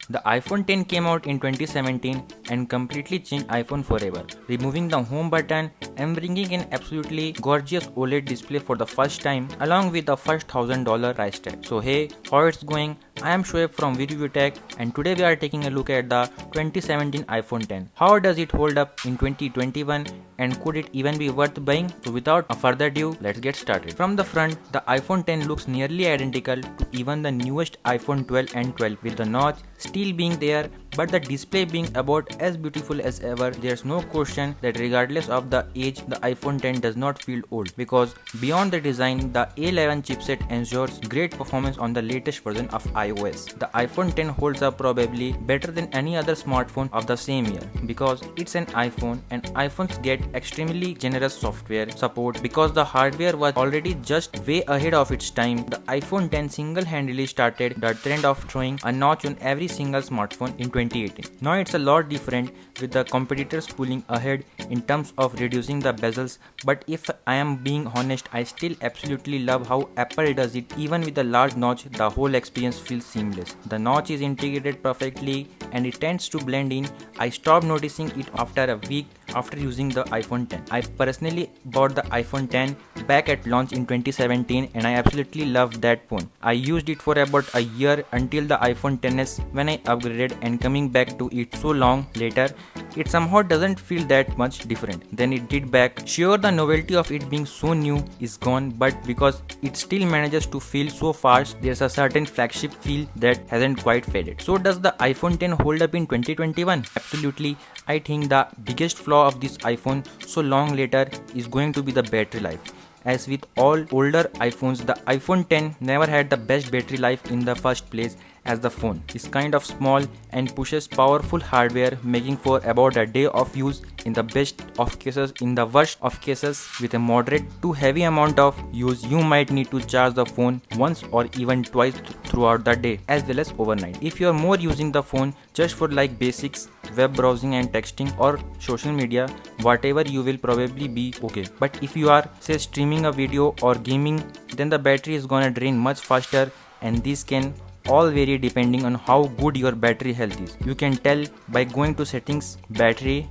The iPhone 10 came out in 2017 and completely changed iPhone forever, removing the home button and bringing an absolutely gorgeous OLED display for the first time along with the first $1,000 price tag. So hey, how it's going? I am Shoaib from VReview Tech and today we are taking a look at the 2017 iPhone 10. How does it hold up in 2021 and could it even be worth buying? So without a further ado, let's get started. From the front, the iPhone 10 looks nearly identical to even the newest iPhone 12 and 12 with the notch still being there, but the display being about as beautiful as ever. There's no question that regardless of the age, the iPhone 10 does not feel old because beyond the design, the A11 chipset ensures great performance on the latest version of iOS. The iPhone 10 holds up probably better than any other smartphone of the same year because it's an iPhone and iPhones get extremely generous software support because the hardware was already just way ahead of its time. The iPhone 10 single-handedly started the trend of throwing a notch on every single smartphone in 2018. Now it's a lot different with the competitors pulling ahead in terms of reducing the bezels, but if I am being honest, I still absolutely love how Apple does it. Even with the large notch, the whole experience feels seamless. The notch is integrated perfectly and it tends to blend in. I stopped noticing it after a week after using the iPhone 10. I personally bought the iPhone 10 back at launch in 2017 and I absolutely loved that phone. I used it for about a year until the iPhone 10s when I upgraded, and coming back to it so long later, it somehow doesn't feel that much different than it did back. Sure, the novelty of it being so new is gone, but because it still manages to feel so fast, there's a certain flagship feel that hasn't quite faded. So does the iPhone 10 hold up in 2021? Absolutely. I think the biggest flaw of this iPhone so long later is going to be the battery life. As with all older iPhones, the iPhone 10 never had the best battery life in the first place, as the phone is kind of small and pushes powerful hardware, making for about a day of use in the best of cases. In the worst of cases, with a moderate to heavy amount of use, you might need to charge the phone once or even twice throughout the day as well as overnight. If you are more using the phone just for like basics, web browsing and texting or social media, whatever, you will probably be okay. But if you are say streaming a video or gaming, then the battery is gonna drain much faster, and this can all vary depending on how good your battery health is. You can tell by going to settings, battery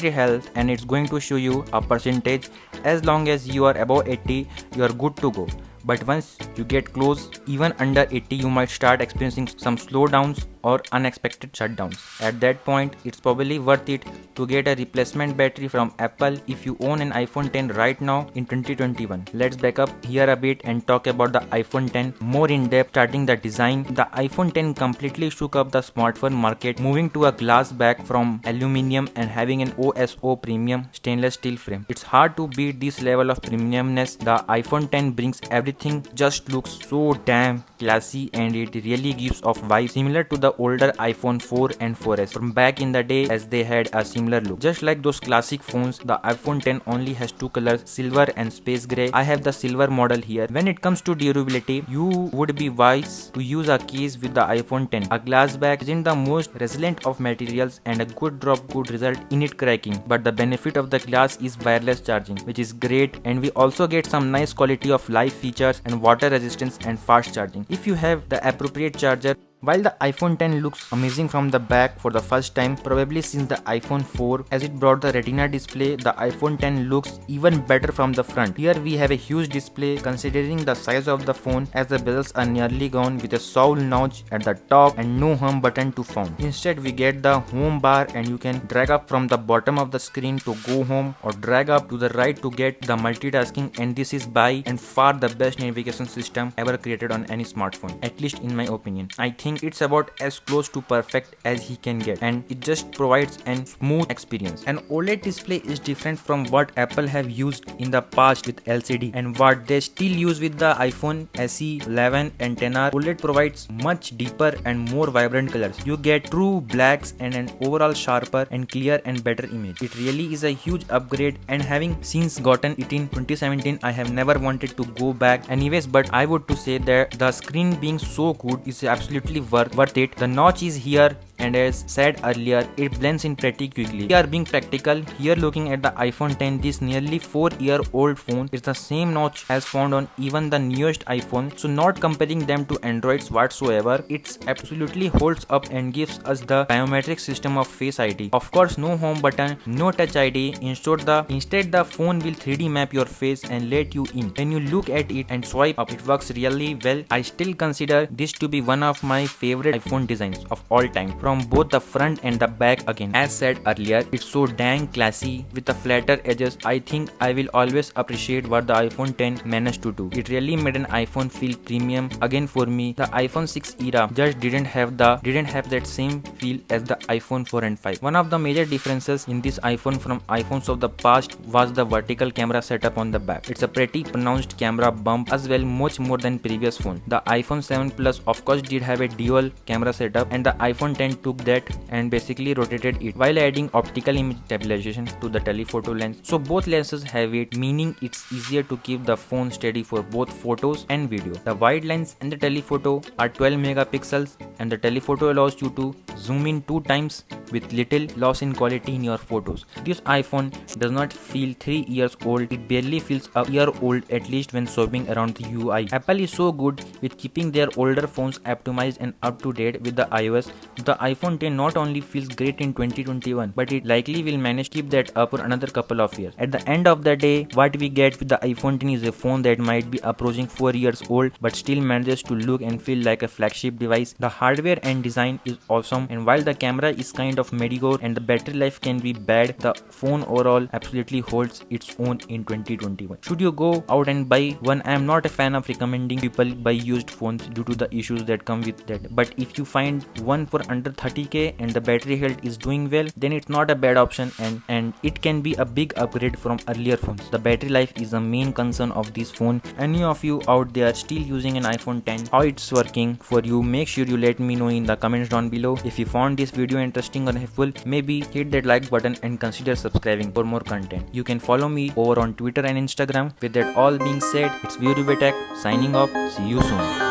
health, and it's going to show you a percentage. As long as you are above 80, you are good to go. But once you get close, even under 80, you might start experiencing some slowdowns or unexpected shutdowns. At that point, it's probably worth it to get a replacement battery from Apple if you own an iPhone 10 right now in 2021. Let's back up here a bit and talk about the iPhone 10 more in depth. Starting the design, the iPhone 10 completely shook up the smartphone market, moving to a glass back from aluminum and having an OSO premium stainless steel frame. It's hard to beat this level of premiumness. The iPhone 10 brings everything, just looks so damn classy, and it really gives off vibes similar to the older iPhone 4 and 4S from back in the day, as they had a similar look. Just like those classic phones, the iPhone 10 only has two colors, silver and space gray. I have the silver model here. When it comes to durability, you would be wise to use a case with the iPhone 10. A glass back isn't the most resilient of materials and a good drop could result in it cracking, but the benefit of the glass is wireless charging, which is great, and we also get some nice quality of life features and water resistance and fast charging if you have the appropriate charger. While the iPhone 10 looks amazing from the back for the first time, probably since the iPhone 4, as it brought the Retina display, the iPhone 10 looks even better from the front. Here we have a huge display considering the size of the phone, as the bezels are nearly gone with a soul notch at the top and no home button to found. Instead, we get the home bar, and you can drag up from the bottom of the screen to go home or drag up to the right to get the multitasking, and this is by and far the best navigation system ever created on any smartphone, at least in my opinion. I think it's about as close to perfect as he can get, and it just provides a smooth experience. An OLED display is different from what Apple have used in the past with LCD and what they still use with the iPhone SE, 11 and 10R. OLED provides much deeper and more vibrant colors. You get true blacks and an overall sharper and clear and better image. It really is a huge upgrade, and having since gotten it in 2017, I have never wanted to go back anyways, but I would to say that the screen being so good is absolutely worth it. The notch is here and as said earlier, it blends in pretty quickly. We are being practical here looking at the iPhone 10. This nearly 4-year-old phone is the same notch as found on even the newest iPhone, so not comparing them to Androids whatsoever. It absolutely holds up and gives us the biometric system of Face ID. Of course, no home button, no touch ID. Instead the phone will 3D map your face and let you in. When you look at it and swipe up, it works really well. I still consider this to be one of my favorite iPhone designs of all time, from both the front and the back. Again, as said earlier, it's so dang classy with the flatter edges. I think I will always appreciate what the iPhone 10 managed to do. It really made an iPhone feel premium. Again, for me, the iPhone 6 era just didn't have that same feel as the iPhone 4 and 5. One of the major differences in this iPhone from iPhones of the past was the vertical camera setup on the back. It's a pretty pronounced camera bump as well, much more than previous phone. The iPhone 7 Plus of course did have a dual camera setup, and the iPhone 10 took that and basically rotated it while adding optical image stabilization to the telephoto lens. So both lenses have it, meaning it's easier to keep the phone steady for both photos and video. The wide lens and the telephoto are 12 megapixels, and the telephoto allows you to zoom in 2 times with little loss in quality in your photos. This iPhone does not feel 3 years old. It barely feels a year old, at least when swapping around the UI. Apple is so good with keeping their older phones optimized and up to date with the iOS. The iPhone 10 not only feels great in 2021, but it likely will manage to keep that up for another couple of years. At the end of the day, what we get with the iPhone 10 is a phone that might be approaching 4 years old but still manages to look and feel like a flagship device. The hardware and design is awesome, and while the camera is kind of mediocre and the battery life can be bad, the phone overall absolutely holds its own in 2021. Should you go out and buy one? I am not a fan of recommending people buy used phones due to the issues that come with that, but if you find one for under 30k and the battery health is doing well, then it's not a bad option, and it can be a big upgrade from earlier phones. The battery life is the main concern of this phone. Any of you out there still using an iPhone 10, how it's working for you, make sure you let me know in the comments down below. If you found this video interesting or helpful, maybe hit that like button and consider subscribing for more content. You can follow me over on Twitter and Instagram. With that all being said, it's ViewRevTech signing off. See you soon.